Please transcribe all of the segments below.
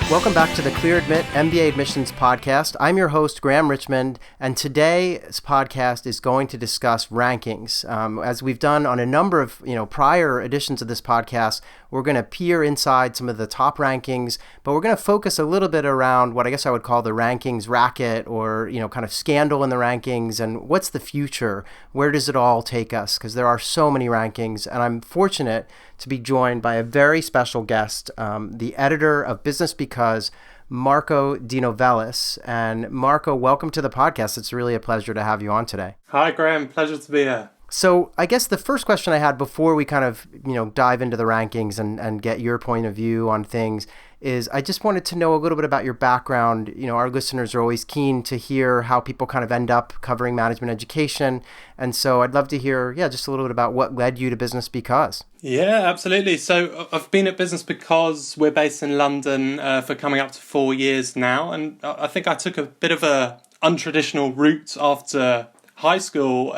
Welcome back to the Clear Admit MBA Admissions Podcast. I'm your host, Graham Richmond, and today's podcast is going to discuss rankings. As we've done on a number of prior editions of this podcast, we're going to peer inside some of the top rankings, but we're going to focus a little bit around what I guess I would call the rankings racket, or kind of scandal in the rankings, and what's the future? Where does it all take us? Because there are so many rankings, and I'm fortunate to be joined by a very special guest, the editor of BusinessBecause, Marco De Novellis. And Marco, welcome to the podcast. It's really a pleasure to have you on today. Hi, Graham. Pleasure to be here. So I guess the first question I had before we kind of, dive into the rankings and get your point of view on things is I just wanted to know a little bit about your background. Our listeners are always keen to hear how people kind of end up covering management education. And so I'd love to hear, just a little bit about what led you to BusinessBecause. Yeah, absolutely. So I've been at BusinessBecause. We're based in London for coming up to 4 years now. And I think I took a bit of a untraditional route after high school.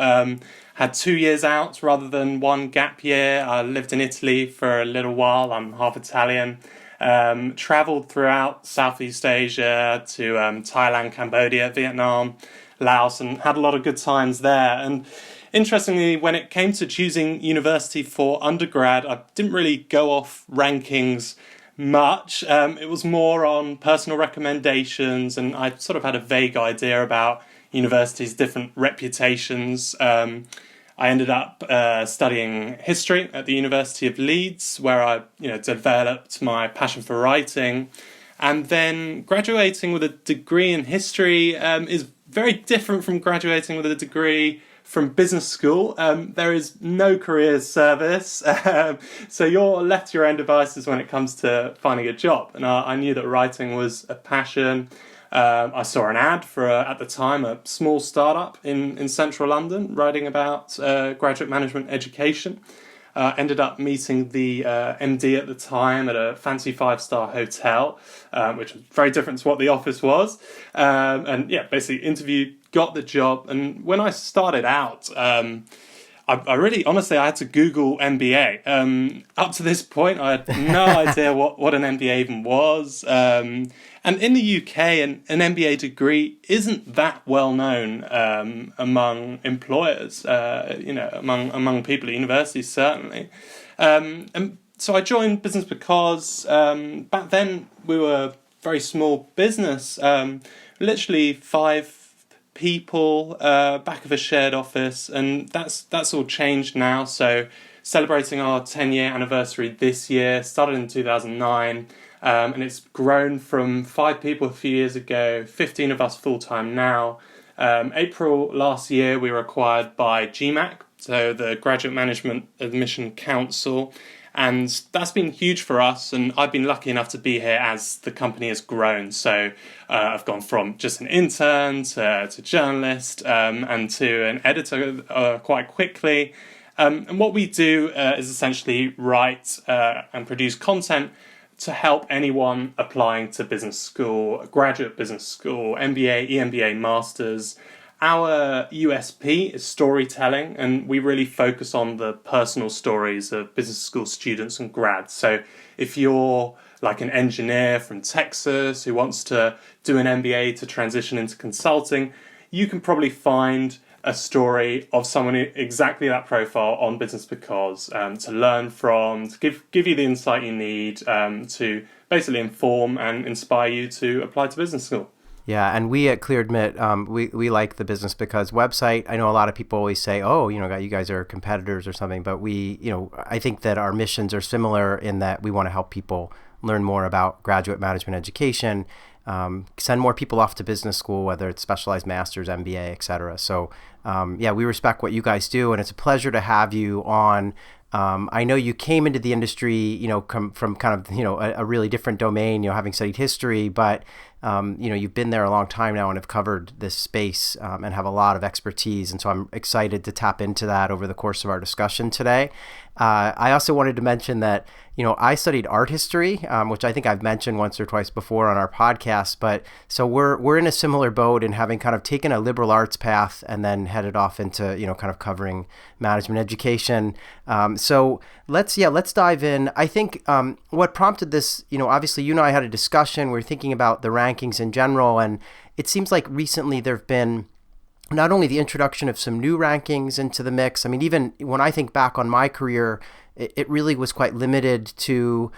Had 2 years out rather than one gap year. I lived in Italy for a little while. I'm half Italian. Traveled throughout Southeast Asia to Thailand, Cambodia, Vietnam, Laos, and had a lot of good times there. And interestingly, when it came to choosing university for undergrad, I didn't really go off rankings much. It was more on personal recommendations, and I sort of had a vague idea about universities' different reputations. I ended up studying history at the University of Leeds, where I developed my passion for writing. And then graduating with a degree in history is very different from graduating with a degree from business school. There is no career service, so you're left to your own devices when it comes to finding a job. And I knew that writing was a passion. I saw an ad for, at the time, a small startup in central London writing about graduate management education. Ended up meeting the MD at the time at a fancy 5-star hotel, which was very different to what the office was. Basically interviewed, got the job. And when I started out, I really, honestly, I had to Google MBA. Up to this point, I had no idea what an MBA even was. And in the UK, an MBA degree isn't that well known among employers, among people at universities, certainly. And so I joined BusinessBecause. Back then, we were a very small business, literally 5 people, back of a shared office, and that's all changed now. So celebrating our 10-year anniversary this year, started in 2009, and it's grown from 5 people a few years ago, 15 of us full-time now. April last year, we were acquired by GMAC, so the Graduate Management Admission Council, and that's been huge for us, and I've been lucky enough to be here as the company has grown. So I've gone from just an intern to journalist and to an editor quite quickly. And what we do is essentially write and produce content to help anyone applying to business school, graduate business school, MBA, EMBA, masters. Our USP is storytelling, and we really focus on the personal stories of business school students and grads. So if you're like an engineer from Texas who wants to do an MBA to transition into consulting, you can probably find a story of someone exactly that profile on BusinessBecause to learn from, to give you the insight you need to basically inform and inspire you to apply to business school. Yeah, and we at Clear Admit, we like the BusinessBecause website. I know a lot of people always say, you guys are competitors or something, but I think that our missions are similar in that we want to help people learn more about graduate management education, send more people off to business school, whether it's specialized masters, MBA, et cetera. So, we respect what you guys do, and it's a pleasure to have you on. I know you came into the industry, from kind of, a really different domain, having studied history, but, you've been there a long time now and have covered this space and have a lot of expertise. And so I'm excited to tap into that over the course of our discussion today. I also wanted to mention that, I studied art history, which I think I've mentioned once or twice before on our podcast. But so we're in a similar boat in having kind of taken a liberal arts path and then headed off into, kind of covering management education. So let's dive in. I think what prompted this, obviously you and I had a discussion. We were thinking about the rankings in general, and it seems like recently there've been not only the introduction of some new rankings into the mix. I mean, even when I think back on my career, it really was quite limited to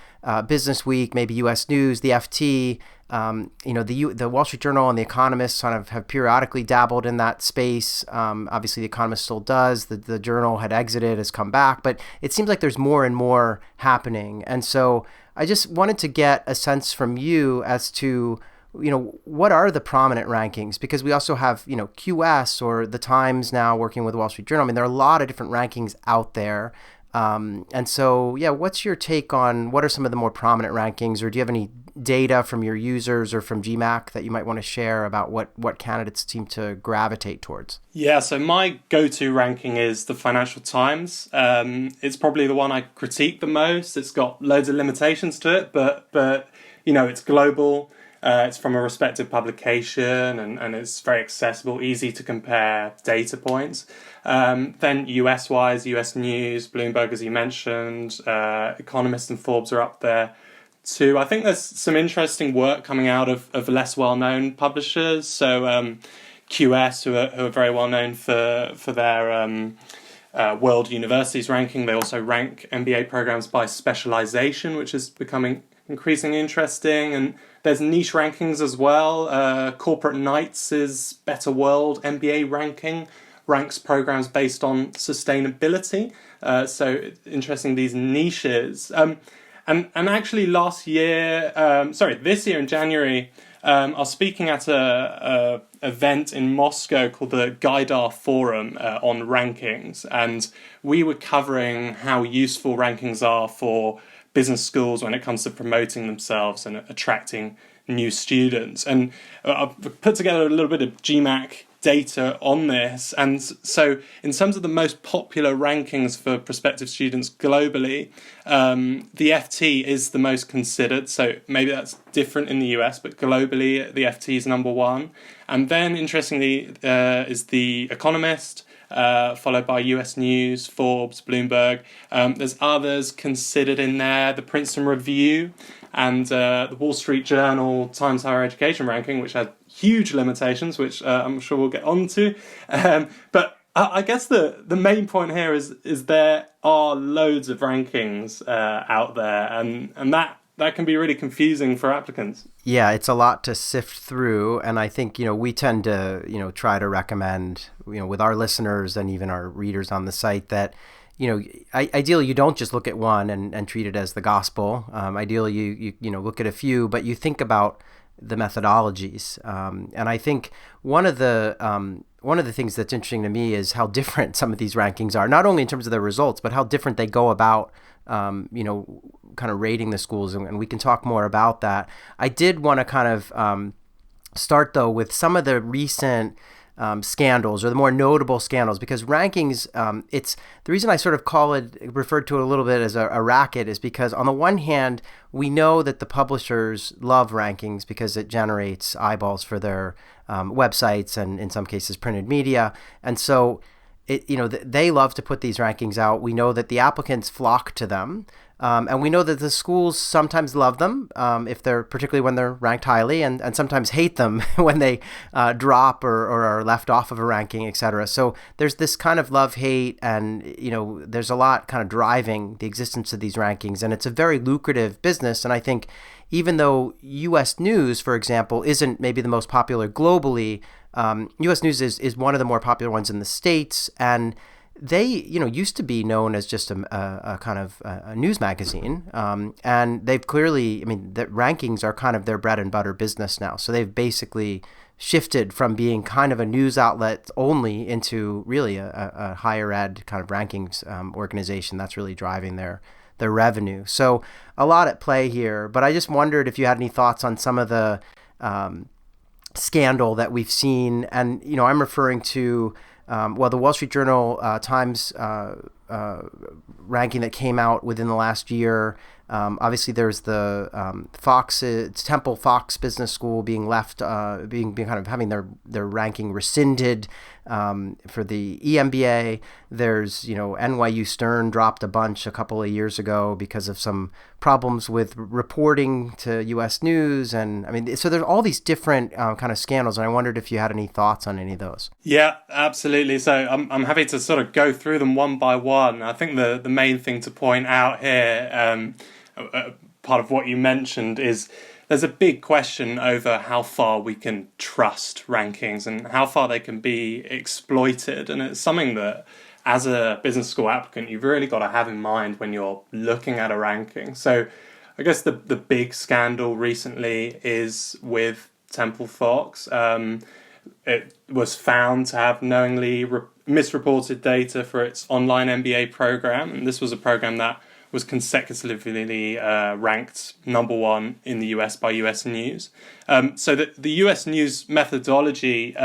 Business Week, maybe U.S. News, the FT. The Wall Street Journal and The Economist kind of have periodically dabbled in that space. Obviously, The Economist still does. The Journal had exited, has come back, but it seems like there's more and more happening. And so I just wanted to get a sense from you as to what are the prominent rankings? Because we also have, QS or the Times now working with Wall Street Journal. I mean, there are a lot of different rankings out there. And so, what's your take on what are some of the more prominent rankings, or do you have any data from your users or from GMAC that you might want to share about what candidates seem to gravitate towards? Yeah, so my go-to ranking is the Financial Times. It's probably the one I critique the most. It's got loads of limitations to it, but it's global. It's from a respected publication and it's very accessible, easy to compare data points. Then US-wise, US News, Bloomberg, as you mentioned, Economist and Forbes are up there too. I think there's some interesting work coming out of less well-known publishers. So QS, who are very well-known for their World Universities ranking. They also rank MBA programs by specialization, which is becoming increasingly interesting. And there's niche rankings as well. Corporate Knights' Better World MBA ranking ranks programs based on sustainability. So interesting, these niches. And actually this year in January, I was speaking at a event in Moscow called the Gaidar Forum on rankings. And we were covering how useful rankings are for business schools when it comes to promoting themselves and attracting new students. And I've put together a little bit of GMAC data on this. And so in terms of the most popular rankings for prospective students globally, the FT is the most considered. So maybe that's different in the US, but globally the FT is number one. And then interestingly is the Economist, followed by US News, Forbes, Bloomberg. There's others considered in there, the Princeton Review and the Wall Street Journal Times Higher Education ranking, which had huge limitations, which I'm sure we'll get onto. But I guess the main point here is there are loads of rankings out there, and that can be really confusing for applicants. Yeah, it's a lot to sift through, and I think we tend to try to recommend with our listeners and even our readers on the site that ideally you don't just look at one and treat it as the gospel. Ideally you look at a few, but you think about the methodologies. And I think one of the things that's interesting to me is how different some of these rankings are, not only in terms of their results, but how different they go about kind of rating the schools, and we can talk more about that. I did want to kind of start though with some of the recent scandals, or the more notable scandals, because rankings, it's the reason I sort of referred to it a little bit as a racket is because on the one hand, we know that the publishers love rankings because it generates eyeballs for their websites and in some cases printed media. And so they love to put these rankings out. We know that the applicants flock to them. And we know that the schools sometimes love them, particularly when they're ranked highly, and sometimes hate them when they drop or are left off of a ranking, et cetera. So there's this kind of love-hate, and there's a lot kind of driving the existence of these rankings, and it's a very lucrative business. And I think even though U.S. News, for example, isn't maybe the most popular globally, U.S. News is one of the more popular ones in the States, and they, used to be known as just a kind of a news magazine, and they've clearly, the rankings are kind of their bread and butter business now. So they've basically shifted from being kind of a news outlet only into really a higher ed kind of rankings organization that's really driving their revenue. So a lot at play here, but I just wondered if you had any thoughts on some of the scandal that we've seen, and I'm referring to. The Wall Street Journal Times ranking that came out within the last year, Obviously, there's the Temple Fox Business School being left, being kind of having their ranking rescinded for the EMBA. There's, NYU Stern dropped a bunch a couple of years ago because of some problems with reporting to U.S. News, and I mean, so there's all these different kind of scandals, and I wondered if you had any thoughts on any of those. Yeah, absolutely. So I'm happy to sort of go through them one by one. I think the main thing to point out here, part of what you mentioned, is there's a big question over how far we can trust rankings and how far they can be exploited. And it's something that, as a business school applicant, you've really got to have in mind when you're looking at a ranking. So I guess the big scandal recently is with Temple Fox. It was found to have knowingly misreported data for its online MBA program. And this was a program that was consecutively ranked number one in the US by US News. So the US News methodology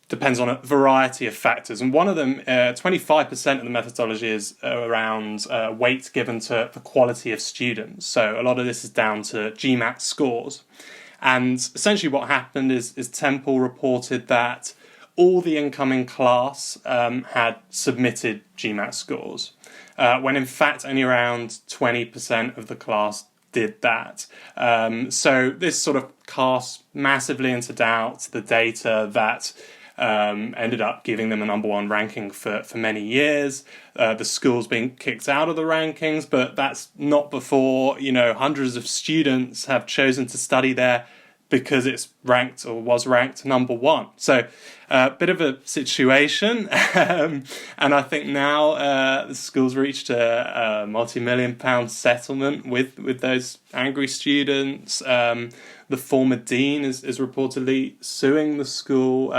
depends on a variety of factors. And one of them, 25% of the methodology is around weight given to the quality of students. So a lot of this is down to GMAT scores. And essentially what happened is Temple reported that all the incoming class had submitted GMAT scores, when in fact only around 20% of the class did that. So this sort of casts massively into doubt the data that ended up giving them a number one ranking for many years. The school's been kicked out of the rankings, but that's not before, hundreds of students have chosen to study there because it's ranked or was ranked number one. So a bit of a situation. And I think now the school's reached a multi-million-pound settlement with those angry students. The former dean is reportedly suing the school.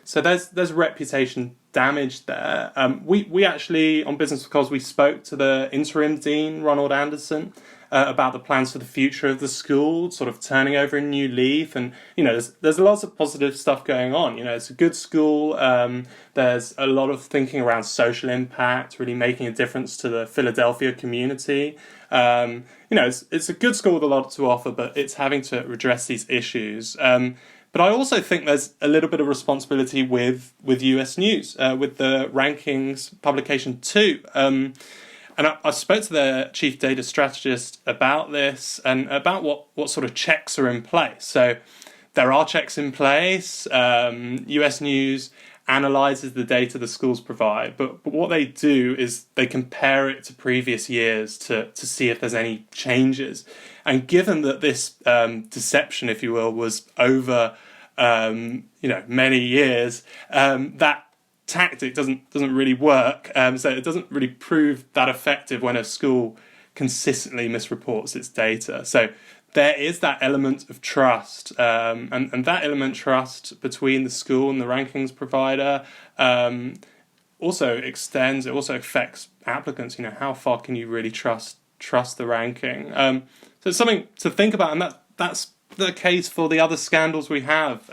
So there's reputation damage there. We actually, on Business Because, we spoke to the interim dean, Ronald Anderson, about the plans for the future of the school, sort of turning over a new leaf. And, there's lots of positive stuff going on. It's a good school. There's a lot of thinking around social impact, really making a difference to the Philadelphia community. It's a good school with a lot to offer, but it's having to redress these issues. But I also think there's a little bit of responsibility with US News, with the rankings publication too. And I spoke to their chief data strategist about this and about what sort of checks are in place. So there are checks in place. US News analyzes the data the schools provide, but what they do is they compare it to previous years to see if there's any changes. And given that this deception, if you will, was over many years, that tactic doesn't really work. So it doesn't really prove that effective when a school consistently misreports its data. So there is that element of trust, and that element of trust between the school and the rankings provider also affects applicants. How far can you really trust the ranking? So it's something to think about, and that's the case for the other scandals we have.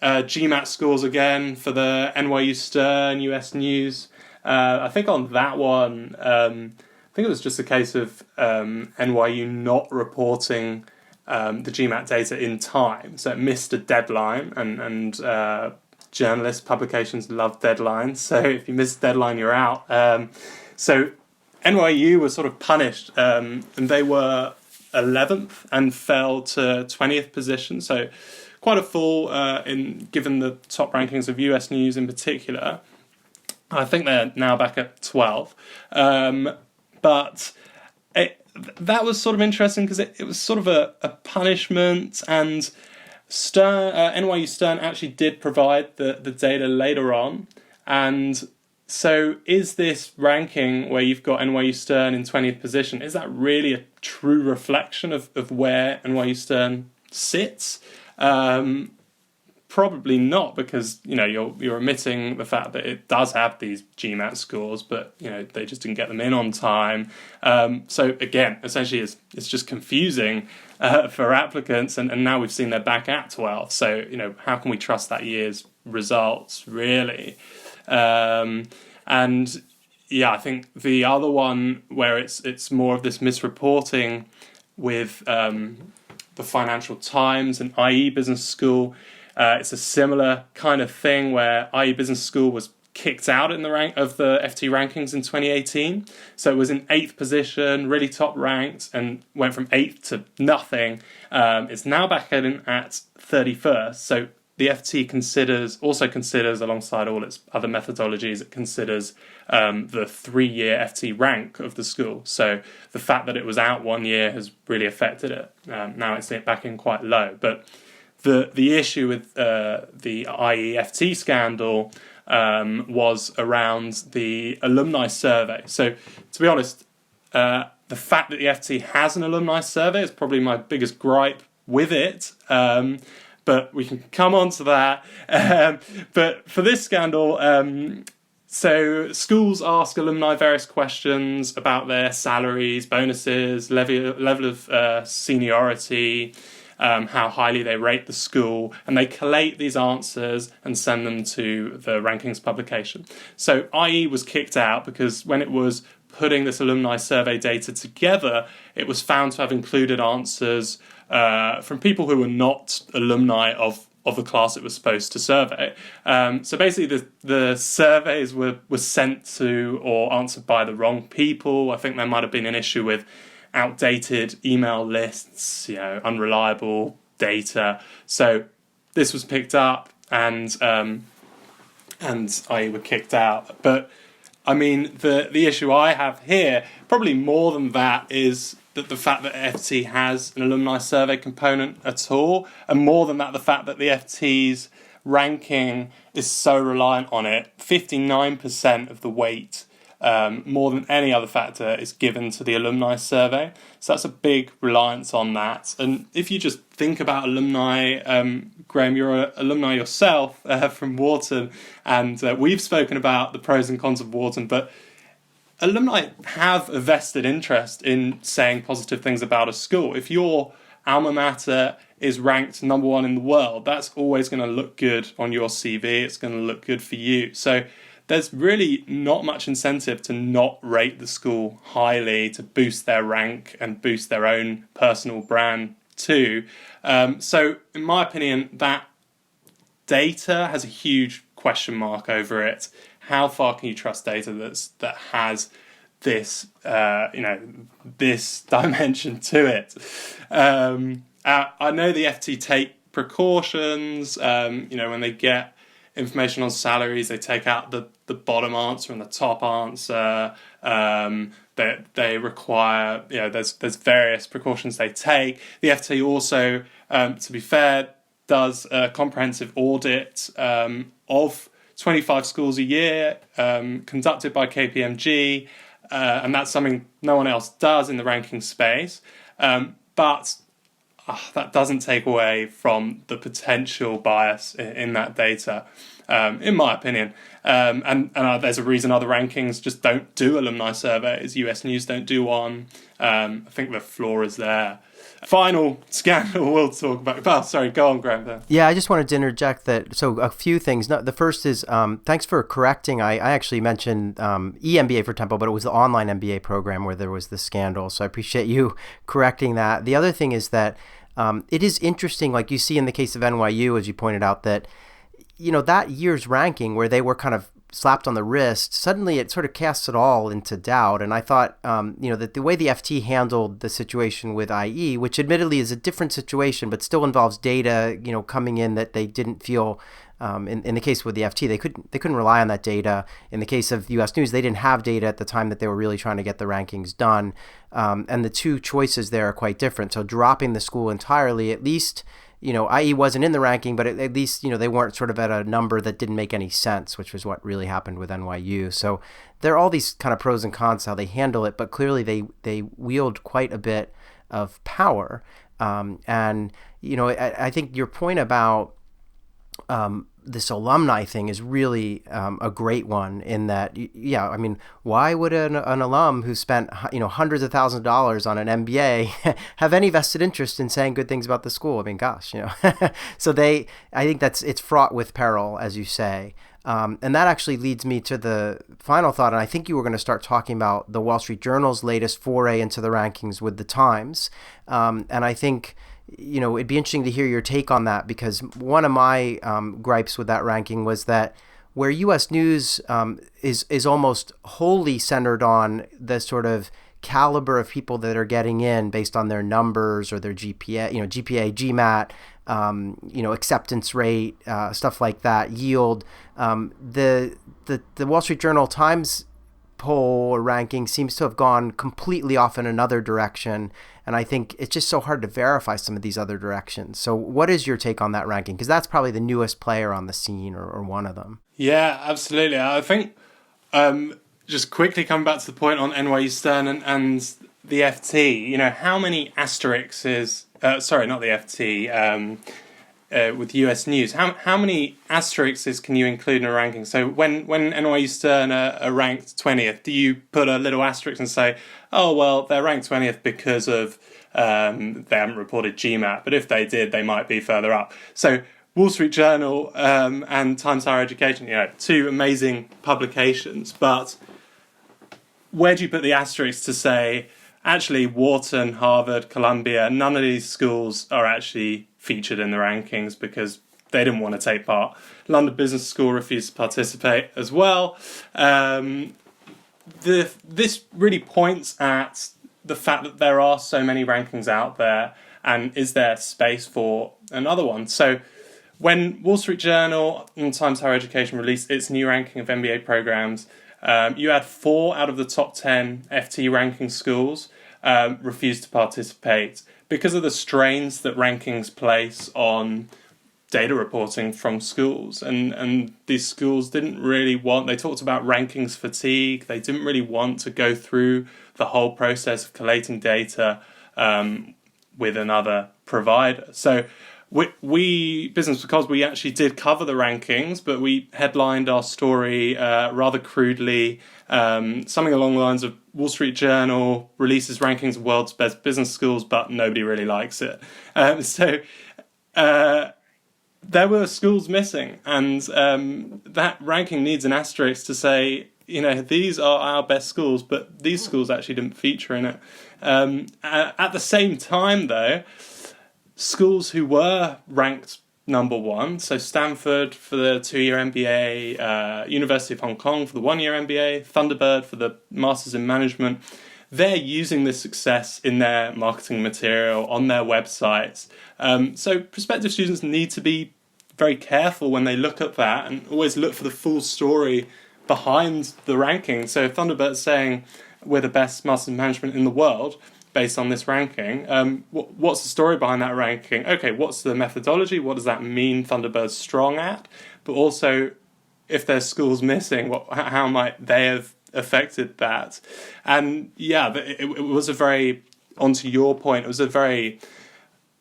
GMAT scores again for the NYU Stern, US News. I think on that one, I think it was just a case of NYU not reporting the GMAT data in time. So it missed a deadline, and journalists, publications love deadlines. So if you miss a deadline, you're out. So NYU was sort of punished, and they were 11th and fell to 20th position. So quite a fall given the top rankings of US News in particular. I think they're now back at 12. But that was sort of interesting because it was sort of a punishment, and NYU Stern actually did provide the data later on. And so is this ranking where you've got NYU Stern in 20th position, is that really a true reflection of where NYU Stern sits? Probably not, because you're omitting the fact that it does have these GMAT scores, but they just didn't get them in on time. So again, essentially, it's just confusing for applicants, and now we've seen they're back at 12. So how can we trust that year's results really? And yeah, I think the other one where it's more of this misreporting with the Financial Times and IE Business School. It's a similar kind of thing where IE Business School was kicked out in the rank of the FT rankings in 2018. So it was in 8th position, really top ranked, and went from 8th to nothing. It's now back in at 31st. So the FT also considers, alongside all its other methodologies, it considers the 3-year FT rank of the school. So the fact that it was out 1 year has really affected it. Now it's back in quite low. But the issue with the IEFT scandal was around the alumni survey. So to be honest, the fact that the FT has an alumni survey is probably my biggest gripe with it. But we can come on to that. But for this scandal, so schools ask alumni various questions about their salaries, bonuses, level of seniority, how highly they rate the school, and they collate these answers and send them to the rankings publication. So IE was kicked out because when it was putting this alumni survey data together, it was found to have included answers from people who were not alumni of the class it was supposed to survey. So basically the surveys were sent to or answered by the wrong people. I think there might have been an issue with outdated email lists, unreliable data. So this was picked up and IE were kicked out. But I mean, the issue I have here, probably more than that, is that the fact that FT has an alumni survey component at all, and more than that, the fact that the FT's ranking is so reliant on it. 59% of the weight, more than any other factor, is given to the alumni survey. So that's a big reliance on that. And if you just think about alumni, Graham, you're an alumni yourself from Wharton, and we've spoken about the pros and cons of Wharton, but alumni have a vested interest in saying positive things about a school. If your alma mater is ranked number 1 in the world, that's always going to look good on your CV. It's going to look good for you. So there's really not much incentive to not rate the school highly, to boost their rank and boost their own personal brand too. So in my opinion, that data has a huge question mark over it. How far can you trust data that has this, this dimension to it? I know the FT take precautions. When they get information on salaries, they take out the bottom answer and the top answer. They require, there's various precautions they take. The FT also, to be fair, does a comprehensive audit of 25 schools a year, conducted by KPMG, and that's something no one else does in the ranking space. But that doesn't take away from the potential bias in that data, in my opinion. And there's a reason other rankings just don't do alumni surveys. US News don't do one. I think the flaw is there. Final scandal we'll talk about. Oh, sorry, go on, Graham. Yeah, I just wanted to interject that. So a few things. The first is thanks for correcting. I actually mentioned eMBA for Temple, but it was the online MBA program where there was the scandal. So I appreciate you correcting that. The other thing is that it is interesting, like you see in the case of NYU, as you pointed out, that that year's ranking where they were kind of slapped on the wrist, suddenly it sort of casts it all into doubt. And I thought, that the way the FT handled the situation with IE, which admittedly is a different situation, but still involves data, coming in that they didn't feel, in the case with the FT, they couldn't rely on that data. In the case of US News, they didn't have data at the time that they were really trying to get the rankings done. And the two choices there are quite different. So dropping the school entirely, at least, IE wasn't in the ranking, but at least, they weren't sort of at a number that didn't make any sense, which was what really happened with NYU. So there are all these kind of pros and cons to how they handle it, but clearly they wield quite a bit of power. I think your point about this alumni thing is really a great one in that, why would an alum who spent, hundreds of thousands of dollars on an MBA have any vested interest in saying good things about the school? I mean, gosh, so I think it's fraught with peril, as you say. And that actually leads me to the final thought. And I think you were going to start talking about the Wall Street Journal's latest foray into the rankings with the Times. And I think, it'd be interesting to hear your take on that, because one of my gripes with that ranking was that where U.S. news is almost wholly centered on the sort of caliber of people that are getting in based on their numbers or their GPA, GPA, GMAT, acceptance rate, stuff like that, yield. The Wall Street Journal Times poll or ranking seems to have gone completely off in another direction. And I think it's just so hard to verify some of these other directions. So what is your take on that ranking? Because that's probably the newest player on the scene, or one of them. Yeah, absolutely. I think just quickly coming back to the point on NYU Stern and the FT, how many asterisks is... sorry, not the FT... with US News, how many asterisks can you include in a ranking? So when NYU Stern are ranked 20th, do you put a little asterisk and say, oh, well, they're ranked 20th because of they haven't reported GMAT, but if they did, they might be further up. So Wall Street Journal and Times Higher Education, two amazing publications, but where do you put the asterisk to say, actually, Wharton, Harvard, Columbia, none of these schools are actually featured in the rankings because they didn't want to take part. London Business School refused to participate as well. This really points at the fact that there are so many rankings out there, and is there space for another one? So when Wall Street Journal and Times Higher Education released its new ranking of MBA programs, you had 4 out of the top 10 FT ranking schools refused to participate because of the strains that rankings place on data reporting from schools. And these schools didn't really they talked about rankings fatigue. They didn't really want to go through the whole process of collating data with another provider. So we BusinessBecause, we actually did cover the rankings, but we headlined our story rather crudely, something along the lines of Wall Street Journal releases rankings of world's best business schools, but nobody really likes it. So there were schools missing, and that ranking needs an asterisk to say, these are our best schools, but these schools actually didn't feature in it. At the same time, though, schools who were ranked number 1, so Stanford for the 2-year MBA, University of Hong Kong for the 1-year MBA, Thunderbird for the Masters in Management, they're using this success in their marketing material, on their websites. So prospective students need to be very careful when they look at that and always look for the full story behind the ranking. So if Thunderbird's saying we're the best Masters in Management in the world, based on this ranking, what's the story behind that ranking? Okay, what's the methodology? What does that mean Thunderbird's strong at? But also, if there's schools missing, how might they have affected that? And yeah, it was a very, onto your point, it was a very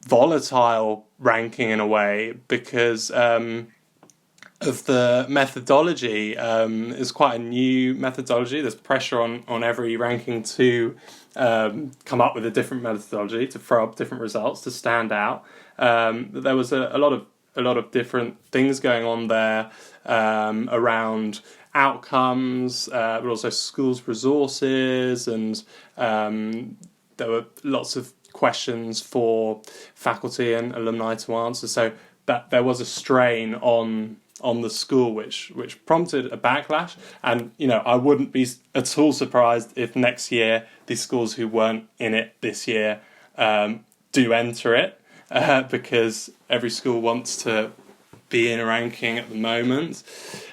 volatile ranking in a way, because of the methodology. It's quite a new methodology. There's pressure on every ranking to come up with a different methodology, to throw up different results, to stand out. There was a lot of different things going on there around outcomes, but also schools' resources, and there were lots of questions for faculty and alumni to answer. So that there was a strain on the school, which prompted a backlash. And I wouldn't be at all surprised if next year these schools who weren't in it this year do enter it, because every school wants to be in a ranking at the moment.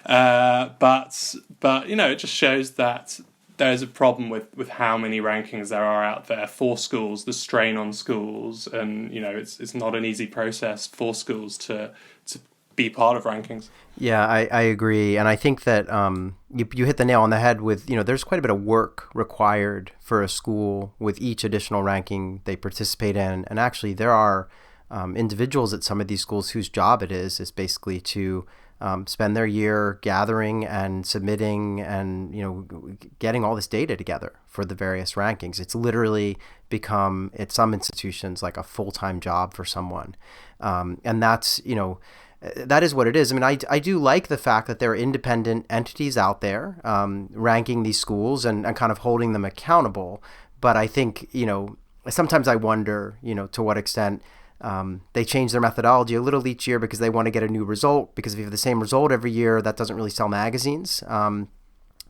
But it just shows that there's a problem with how many rankings there are out there for schools, the strain on schools, and it's not an easy process for schools to be part of rankings. Yeah, I agree. And I think that you hit the nail on the head with, there's quite a bit of work required for a school with each additional ranking they participate in. And actually, there are individuals at some of these schools whose job it is basically to spend their year gathering and submitting and, getting all this data together for the various rankings. It's literally become, at some institutions, like a full-time job for someone. And that's, that is what it is. I mean, I do like the fact that there are independent entities out there ranking these schools and kind of holding them accountable. But I think, sometimes I wonder, to what extent they change their methodology a little each year because they want to get a new result. Because if you have the same result every year, that doesn't really sell magazines.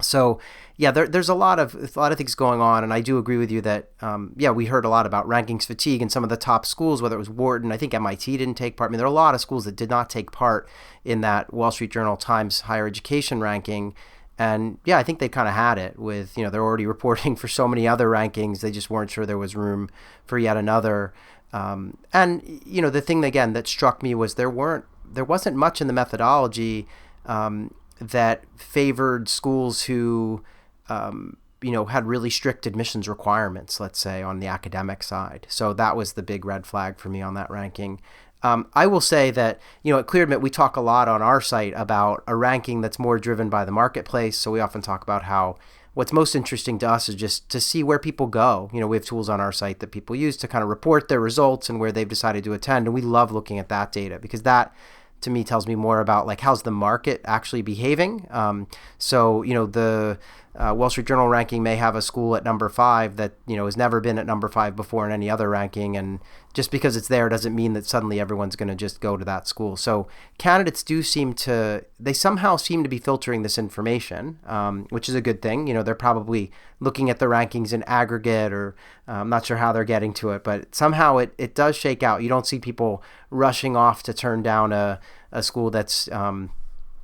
So yeah, there's a lot of things going on, and I do agree with you that we heard a lot about rankings fatigue in some of the top schools, whether it was Wharton. I think MIT didn't take part. I mean, there are a lot of schools that did not take part in that Wall Street Journal Times higher education ranking. And yeah, I think they kind of had it with, they're already reporting for so many other rankings. They just weren't sure there was room for yet another. And the thing again that struck me was there wasn't much in the methodology that favored schools who, had really strict admissions requirements, let's say, on the academic side. So that was the big red flag for me on that ranking. I will say that, at ClearAdmit, we talk a lot on our site about a ranking that's more driven by the marketplace. So we often talk about how what's most interesting to us is just to see where people go. We have tools on our site that people use to kind of report their results and where they've decided to attend. And we love looking at that data because that, to me, tells me more about like how's the market actually behaving. So the Wall Street Journal ranking may have a school at number 5 that has never been at number 5 before in any other ranking, and just because it's there doesn't mean that suddenly everyone's going to just go to that school. So candidates somehow seem to be filtering this information, which is a good thing. They're probably looking at the rankings in aggregate, or I'm not sure how they're getting to it, but somehow it does shake out. You don't see people rushing off to turn down a school that's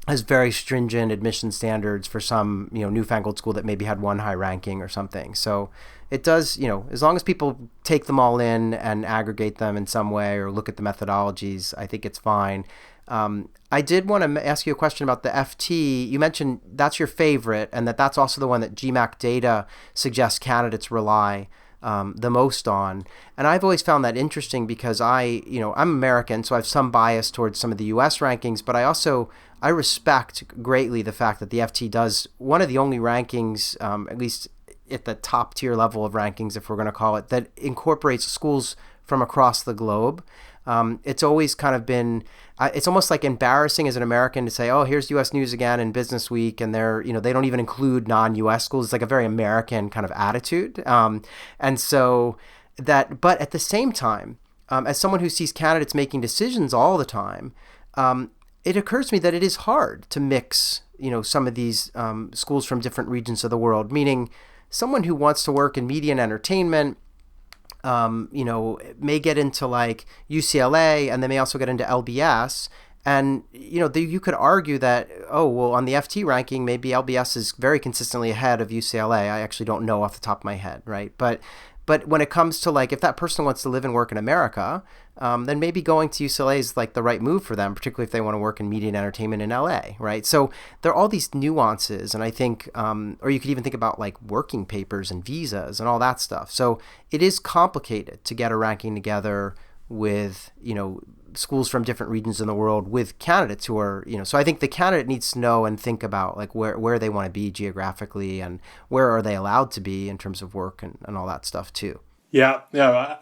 has very stringent admission standards for some newfangled school that maybe had one high ranking or something. So it does, as long as people take them all in and aggregate them in some way or look at the methodologies, I think it's fine. I did want to ask you a question about the FT. You mentioned that's your favorite, and that's also the one that GMAC data suggests candidates rely the most on. And I've always found that interesting because I'm American, so I have some bias towards some of the US rankings, but I respect greatly the fact that the FT does one of the only rankings, at least at the top tier level of rankings, if we're going to call it, that incorporates schools from across the globe. It's always kind of been, it's almost like embarrassing as an American to say, oh, here's US News again and Business Week, and they don't even include non-US schools. It's like a very American kind of attitude. And so but at the same time, as someone who sees candidates making decisions all the time, it occurs to me that it is hard to mix, some of these schools from different regions of the world, meaning someone who wants to work in media and entertainment, may get into like UCLA, and they may also get into LBS. And, you could argue that, oh, well, on the FT ranking, maybe LBS is very consistently ahead of UCLA. I actually don't know off the top of my head, right? But when it comes to like, if that person wants to live and work in America, then maybe going to UCLA is like the right move for them, particularly if they want to work in media and entertainment in LA, right? So there are all these nuances, and I think, or you could even think about like working papers and visas and all that stuff. So it is complicated to get a ranking together with, schools from different regions in the world with candidates who are, so I think the candidate needs to know and think about like where they want to be geographically and where are they allowed to be in terms of work and all that stuff too. Yeah,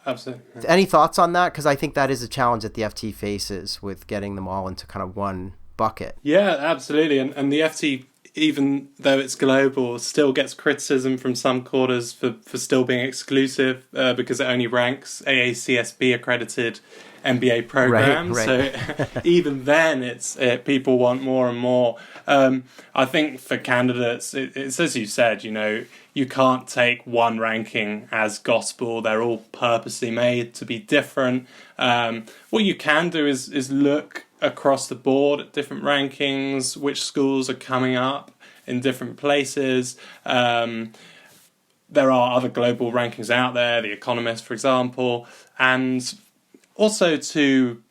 absolutely. Any thoughts on that? Because I think that is a challenge that the FT faces with getting them all into kind of one bucket. Yeah, absolutely. And the FT, even though it's global, still gets criticism from some quarters for still being exclusive because it only ranks AACSB accredited MBA programs. Right. So even then, people want more and more. I think for candidates, it's as you said, you can't take one ranking as gospel. They're all purposely made to be different. What you can do is look across the board at different rankings, which schools are coming up in different places. There are other global rankings out there, The Economist, for example, and also to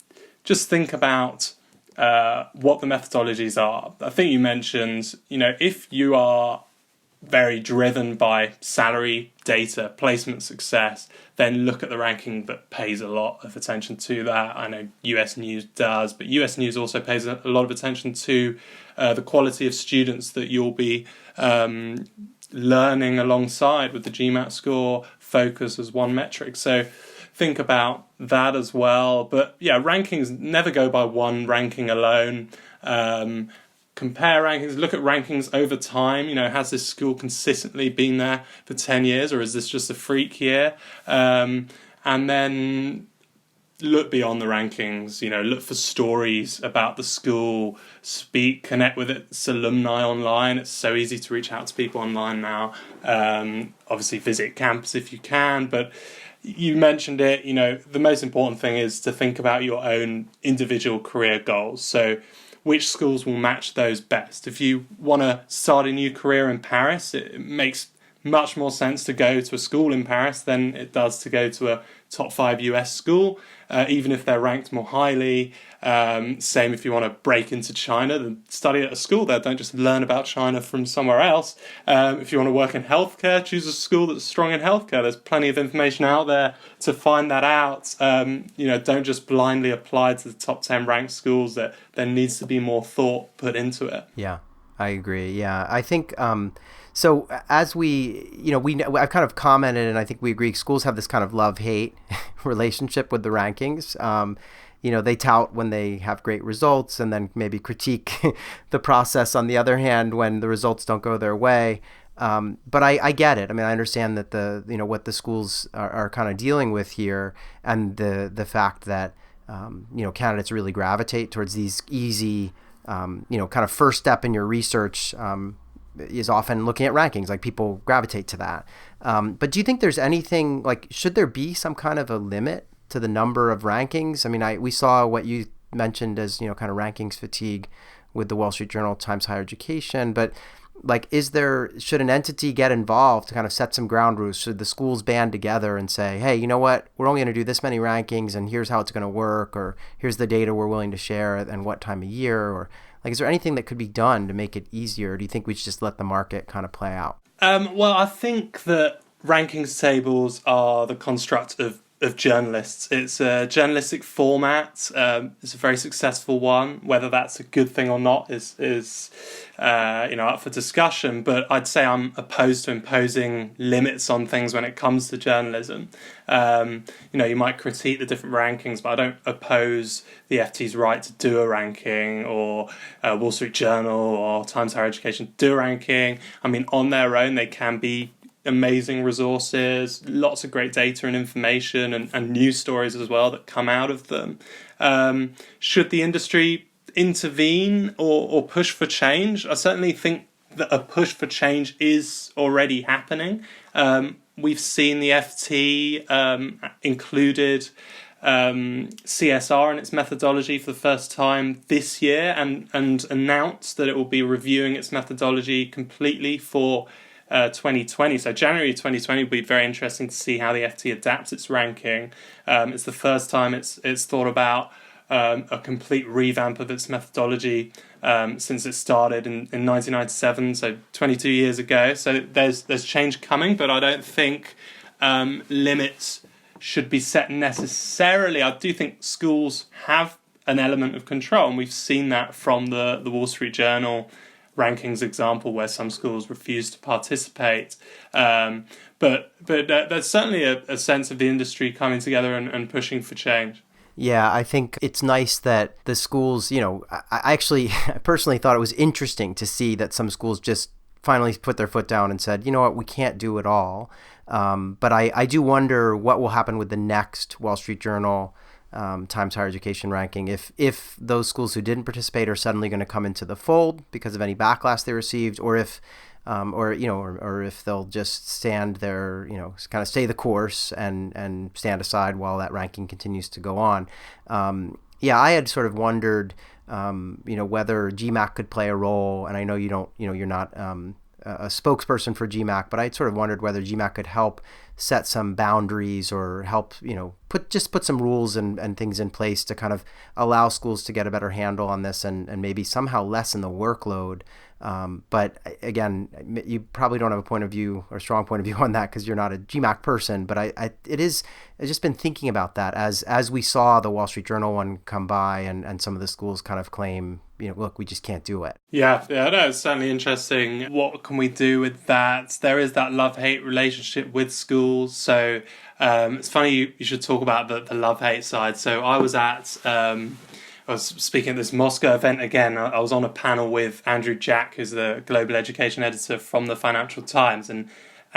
just think about what the methodologies are. I think you mentioned, if you are very driven by salary data, placement success, then look at the ranking that pays a lot of attention to that. I know US News does, but US News also pays a lot of attention to the quality of students that you'll be learning alongside with the GMAT score, focus as one metric. So think about that as well. But yeah, rankings never go by one ranking alone. Compare rankings, look at rankings over time. Has this school consistently been there for 10 years, or is this just a freak year? And then look beyond the rankings, look for stories about the school, connect with its alumni online. It's so easy to reach out to people online now. Obviously visit campus if you can, but you mentioned it, the most important thing is to think about your own individual career goals. So which schools will match those best? If you want to start a new career in Paris, it makes much more sense to go to a school in Paris than it does to go to a top 5 US school, even if they're ranked more highly. Same if you want to break into China, then study at a school there. Don't just learn about China from somewhere else. If you want to work in healthcare, choose a school that's strong in healthcare. There's plenty of information out there to find that out. Don't just blindly apply to the top 10 ranked schools. That there needs to be more thought put into it. Yeah, I agree. Yeah, I think so. As I've kind of commented, and I think we agree, schools have this kind of love-hate relationship with the rankings. They tout when they have great results, and then maybe critique the process on the other hand when the results don't go their way. But I get it. I mean, I understand that what the schools are kind of dealing with here, and the fact that candidates really gravitate towards these easy, kind of first step in your research is often looking at rankings. Like, people gravitate to that. But do you think there's anything, like, should there be some kind of a limit to the number of rankings? I mean, we saw what you mentioned as, kind of rankings fatigue with the Wall Street Journal, Times Higher Education, but like, should an entity get involved to kind of set some ground rules? Should the schools band together and say, hey, you know what, we're only going to do this many rankings, and here's how it's going to work, or here's the data we're willing to share, and what time of year, or like, is there anything that could be done to make it easier? Or do you think we should just let the market kind of play out? Well, I think that rankings tables are the construct of journalists. It's a journalistic format. It's a very successful one. Whether that's a good thing or not is up for discussion. But I'd say I'm opposed to imposing limits on things when it comes to journalism. You might critique the different rankings, but I don't oppose the FT's right to do a ranking, or Wall Street Journal or Times Higher Education do a ranking. I mean, on their own, they can be amazing resources, lots of great data and information, and news stories as well that come out of them. Should the industry intervene or push for change? I certainly think that a push for change is already happening. We've seen the FT included CSR in its methodology for the first time this year, and announced that it will be reviewing its methodology completely for 2020. So January 2020 will be very interesting to see how the FT adapts its ranking. It's the first time it's thought about a complete revamp of its methodology since it started in 1997, so 22 years ago. So there's change coming, but I don't think limits should be set necessarily. I do think schools have an element of control, and we've seen that from the Wall Street Journal rankings example, where some schools refuse to participate. But there's certainly a sense of the industry coming together and pushing for change. Yeah, I think it's nice that the schools, I personally thought it was interesting to see that some schools just finally put their foot down and said, you know what, we can't do it all. But I do wonder what will happen with the next Wall Street Journal Times Higher Education ranking, if those schools who didn't participate are suddenly going to come into the fold because of any backlash they received, or if if they'll just stand there, kind of stay the course and stand aside while that ranking continues to go on. I had sort of wondered, whether GMAC could play a role, and I know you don't, you're not a spokesperson for GMAC, but I sort of wondered whether GMAC could help set some boundaries, or help, put some rules and things in place to kind of allow schools to get a better handle on this, and maybe somehow lessen the workload. But again, you probably don't have a point of view or strong point of view on that because you're not a GMAC person. But I've just been thinking about that as we saw the Wall Street Journal one come by, and some of the schools kind of claim look, we just can't do it. Yeah, no, it's certainly interesting. What can we do with that? There is that love-hate relationship with schools. So it's funny you should talk about the love-hate side. So I was speaking at this Moscow event again. I was on a panel with Andrew Jack, who's the global education editor from the Financial Times, and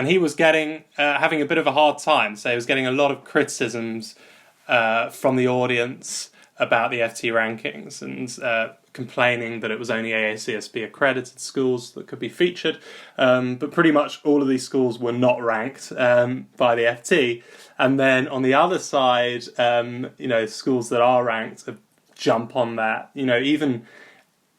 he was having a bit of a hard time. So he was getting a lot of criticisms from the audience about the FT rankings and complaining that it was only AACSB accredited schools that could be featured. But pretty much all of these schools were not ranked by the FT. And then on the other side, schools that are ranked jump on that. Even,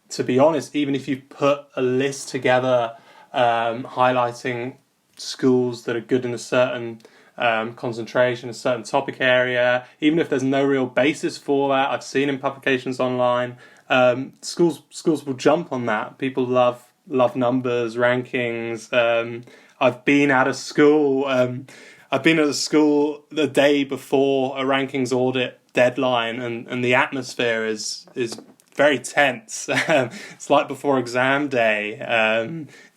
to be honest, even if you put a list together highlighting schools that are good in a certain concentration, a certain topic area, even if there's no real basis for that, I've seen in publications online, schools will jump on that. People love numbers, rankings. I've been at a school the day before a rankings audit deadline, and the atmosphere is very tense. It's like before exam day.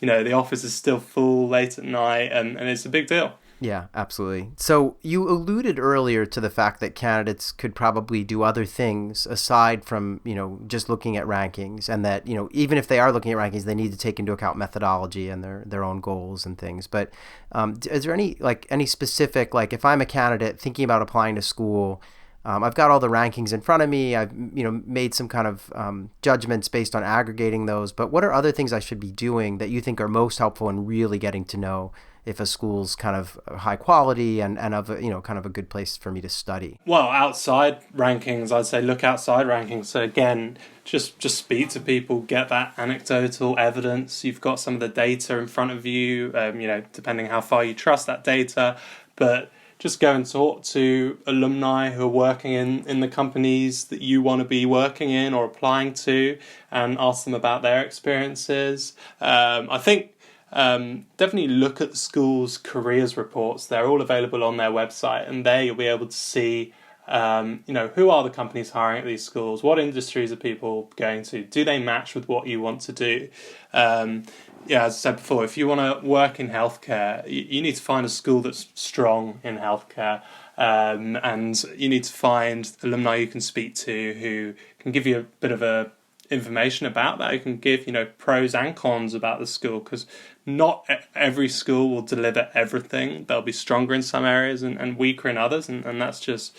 The office is still full late at night, and it's a big deal. Yeah, absolutely. So you alluded earlier to the fact that candidates could probably do other things aside from, just looking at rankings, and that, even if they are looking at rankings, they need to take into account methodology and their own goals and things. But is there any specific, if I'm a candidate thinking about applying to school, I've got all the rankings in front of me. I've made some kind of judgments based on aggregating those. But what are other things I should be doing that you think are most helpful in really getting to know if a school's kind of high quality and of kind of a good place for me to study? Well, outside rankings, I'd say look outside rankings. So again, just speak to people, get that anecdotal evidence. You've got some of the data in front of you. Depending how far you trust that data, but just go and talk to alumni who are working in the companies that you want to be working in or applying to, and ask them about their experiences. I think definitely look at the school's careers reports. They're all available on their website, and there you'll be able to see who are the companies hiring at these schools, what industries are people going to, do they match with what you want to do. As I said before, if you want to work in healthcare, you need to find a school that's strong in healthcare, and you need to find alumni you can speak to who can give you a bit of information about that. You can give pros and cons about the school, because not every school will deliver everything. They'll be stronger in some areas and weaker in others, and that's just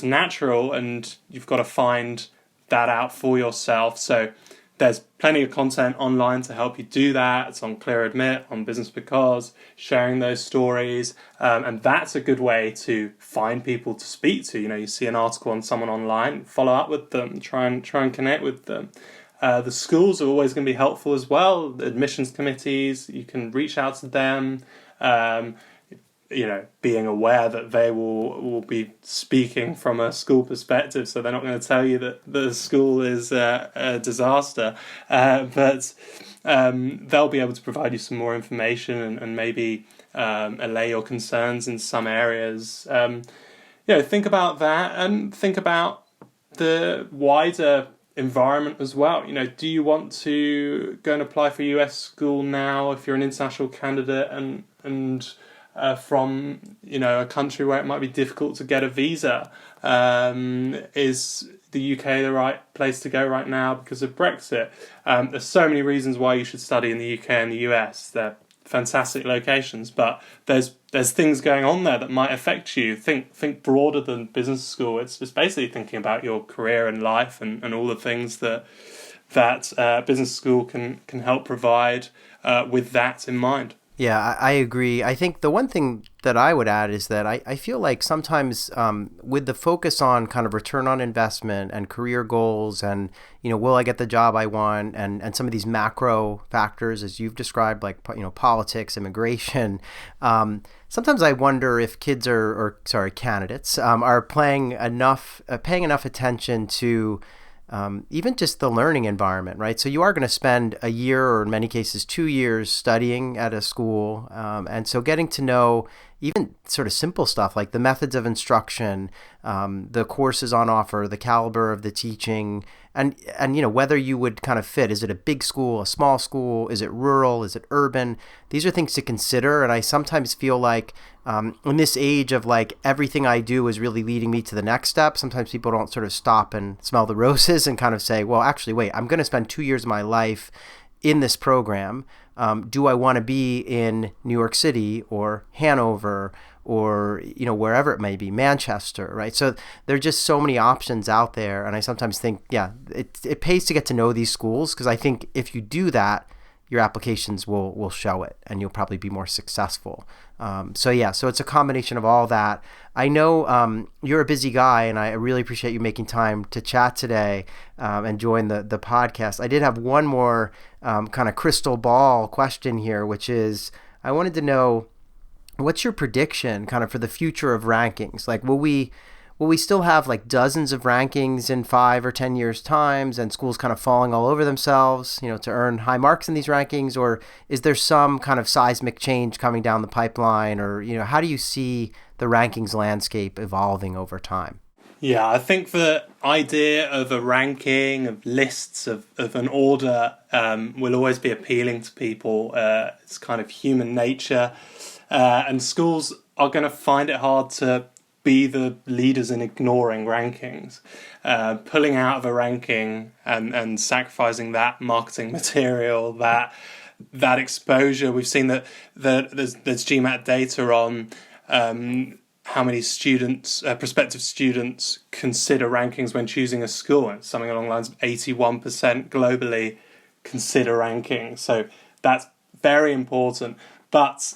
natural, and you've got to find that out for yourself. So there's plenty of content online to help you do that. It's on Clear Admit, on BusinessBecause, sharing those stories, and that's a good way to find people to speak to. You see an article on someone online, follow up with them, try and connect with them. The schools are always going to be helpful as well. The admissions committees, you can reach out to them. Being aware that they will be speaking from a school perspective, so they're not going to tell you that the school is a disaster, but they'll be able to provide you some more information and maybe allay your concerns in some areas. Think about that, and think about the wider environment as well. Do you want to go and apply for a US school now if you're an international candidate and from a country where it might be difficult to get a visa? Is the UK the right place to go right now because of Brexit? There's so many reasons why you should study in the UK and the US. They're fantastic locations, but there's things going on there that might affect you. Think broader than business school. It's just basically thinking about your career and life and all the things that business school can help provide with that in mind. Yeah, I agree. I think the one thing that I would add is that I feel like sometimes with the focus on kind of return on investment and career goals and, will I get the job I want, and some of these macro factors, as you've described, like, politics, immigration, sometimes I wonder if candidates are paying enough attention to even just the learning environment, right? So you are going to spend a year, or in many cases 2 years, studying at a school, and so getting to know, even sort of simple stuff like the methods of instruction, the courses on offer, the caliber of the teaching, and whether you would kind of fit. Is it a big school, a small school? Is it rural? Is it urban? These are things to consider. And I sometimes feel like in this age of like everything I do is really leading me to the next step, sometimes people don't sort of stop and smell the roses and kind of say, well, actually, wait, I'm going to spend 2 years of my life in this program. Do I want to be in New York City or Hanover or wherever it may be, Manchester, right? So there are just so many options out there, and I sometimes think, it pays to get to know these schools, because I think if you do that, your applications will show it, and you'll probably be more successful. So it's a combination of all that. I know you're a busy guy, and I really appreciate you making time to chat today and join the podcast. I did have one more kind of crystal ball question here, which is I wanted to know, what's your prediction kind of for the future of rankings? Like, will we still have like dozens of rankings in 5 or 10 years times, and schools kind of falling all over themselves, to earn high marks in these rankings? Or is there some kind of seismic change coming down the pipeline? Or, how do you see the rankings landscape evolving over time? Yeah, I think the idea of a ranking, of lists, of an order will always be appealing to people. It's kind of human nature. And schools are going to find it hard to be the leaders in ignoring rankings. Pulling out of a ranking and sacrificing that marketing material, that exposure. We've seen that there's GMAT data on how many students, prospective students, consider rankings when choosing a school. And something along the lines of 81% globally consider rankings. So that's very important. But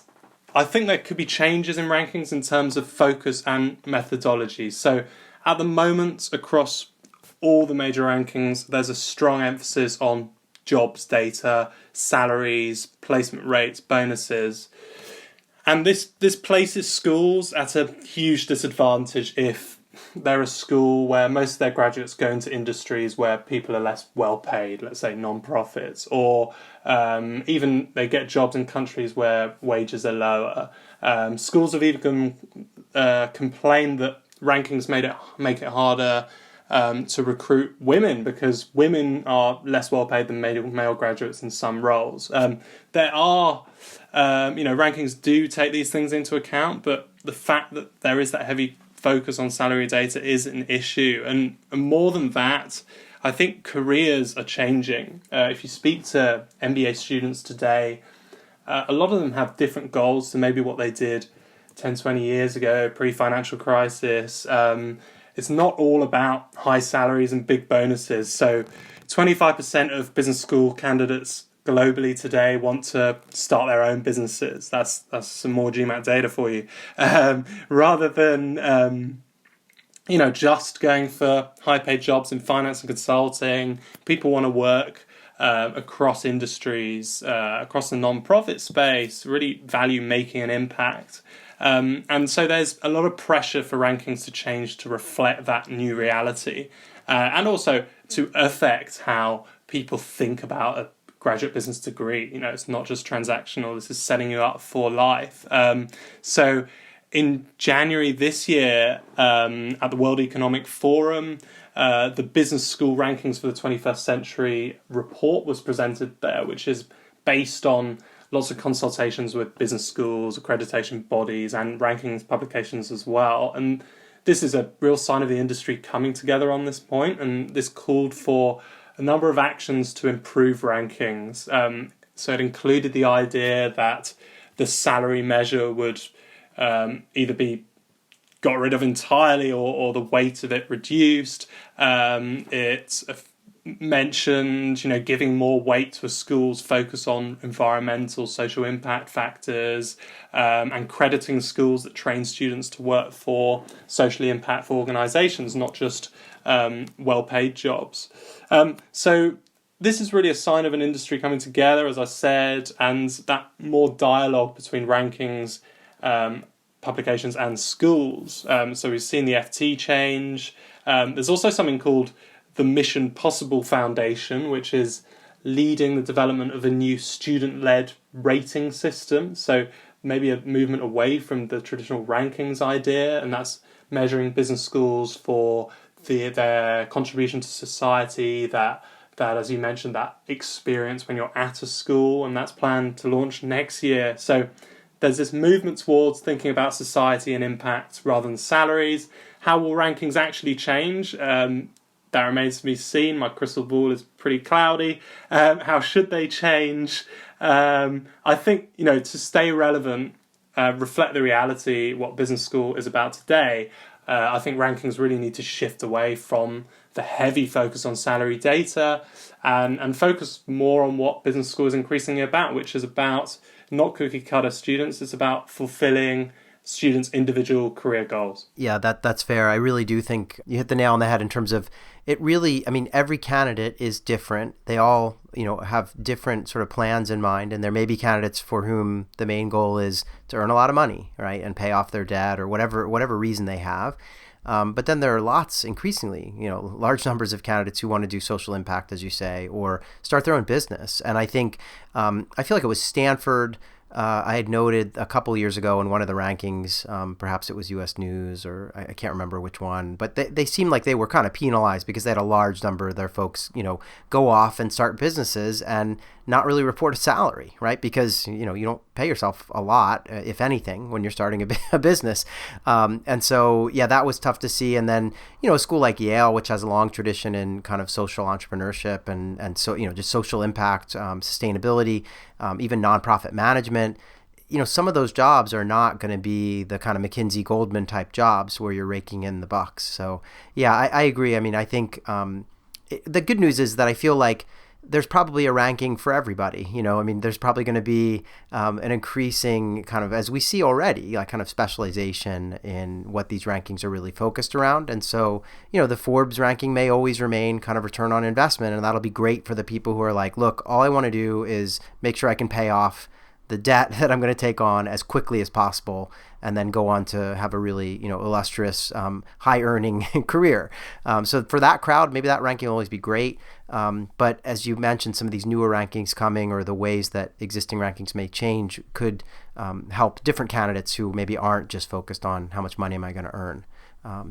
I think there could be changes in rankings in terms of focus and methodology. So at the moment, across all the major rankings, there's a strong emphasis on jobs data, salaries, placement rates, bonuses. And this places schools at a huge disadvantage if they're a school where most of their graduates go into industries where people are less well paid, let's say non-profits, or even they get jobs in countries where wages are lower. Schools have even complained that rankings make it harder to recruit women, because women are less well paid than male graduates in some roles. There are rankings do take these things into account, but the fact that there is that heavy focus on salary data is an issue. And more than that, I think careers are changing. If you speak to MBA students today, a lot of them have different goals to maybe what they did 10, 20 years ago, pre-financial crisis. It's not all about high salaries and big bonuses. So 25% of business school candidates globally today want to start their own businesses. That's some more GMAT data for you. Rather than just going for high-paid jobs in finance and consulting, people want to work across industries, across the non-profit space, really value making an impact. And so there's a lot of pressure for rankings to change to reflect that new reality, and also to affect how people think about a graduate business degree. It's not just transactional. This is setting you up for life. So in January this year, at the World Economic Forum, the Business School Rankings for the 21st Century report was presented there, which is based on lots of consultations with business schools, accreditation bodies, and rankings publications as well. And this is a real sign of the industry coming together on this point, and this called for a number of actions to improve rankings. So it included the idea that the salary measure would either be got rid of entirely or the weight of it reduced. It mentioned, giving more weight to a school's focus on environmental, social impact factors, and crediting schools that train students to work for socially impactful organisations, not just well-paid jobs. So this is really a sign of an industry coming together, as I said, and that more dialogue between rankings, publications and schools. So we've seen the FT change. There's also something called the Mission Possible Foundation, which is leading the development of a new student-led rating system. So maybe a movement away from the traditional rankings idea, and that's measuring business schools for their contribution to society, that as you mentioned, that experience when you're at a school, and that's planned to launch next year. So there's this movement towards thinking about society and impact rather than salaries. How will rankings actually change? That remains to be seen. My crystal ball is pretty cloudy. How should they change? I think, to stay relevant, reflect the reality, what business school is about today, I think rankings really need to shift away from the heavy focus on salary data and focus more on what business school is increasingly about, which is about not cookie cutter students. It's about fulfilling students' individual career goals. Yeah, that's fair. I really do think you hit the nail on the head in terms of it really, every candidate is different. They all, have different sort of plans in mind, and there may be candidates for whom the main goal is to earn a lot of money, right, and pay off their debt or whatever reason they have. But then there are lots, increasingly, large numbers of candidates who want to do social impact, as you say, or start their own business. And I think, I feel like it was Stanford. I had noted a couple years ago in one of the rankings, perhaps it was U.S. News or I can't remember which one, but they seemed like they were kind of penalized because they had a large number of their folks, go off and start businesses and not really report a salary, right? Because, you don't pay yourself a lot, if anything, when you're starting a business. And so, yeah, that was tough to see. And then, a school like Yale, which has a long tradition in kind of social entrepreneurship and so, just social impact, sustainability, even nonprofit management, some of those jobs are not going to be the kind of McKinsey Goldman type jobs where you're raking in the bucks. So, yeah, I agree. I think the good news is that I feel like there's probably a ranking for everybody. There's probably going to be an increasing kind of, as we see already, like kind of specialization in what these rankings are really focused around. And so, the Forbes ranking may always remain kind of return on investment. And that'll be great for the people who are like, look, all I want to do is make sure I can pay off the debt that I'm going to take on as quickly as possible, and then go on to have a really, illustrious, high-earning career. So for that crowd, maybe that ranking will always be great. But as you mentioned, some of these newer rankings coming or the ways that existing rankings may change could help different candidates who maybe aren't just focused on how much money am I going to earn.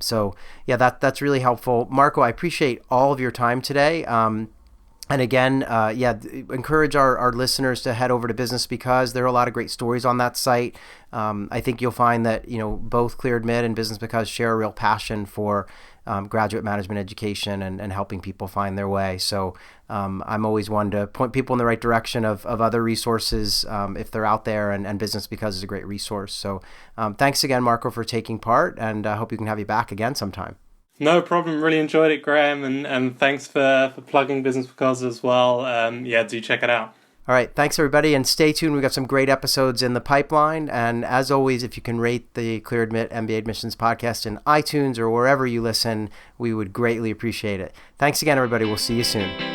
So yeah, that's really helpful. Marco, I appreciate all of your time today. And again, encourage our listeners to head over to BusinessBecause. There are a lot of great stories on that site. I think you'll find that, both ClearAdmit and BusinessBecause share a real passion for graduate management education and helping people find their way. So I'm always one to point people in the right direction of other resources if they're out there, and BusinessBecause is a great resource. So thanks again, Marco, for taking part, and I hope we can have you back again sometime. No problem. Really enjoyed it, Graham, and thanks for plugging BusinessBecause as well. Do check it out. All right. Thanks, everybody, and stay tuned. We've got some great episodes in the pipeline. And as always, if you can rate the ClearAdmit MBA Admissions podcast in iTunes or wherever you listen, we would greatly appreciate it. Thanks again, everybody. We'll see you soon.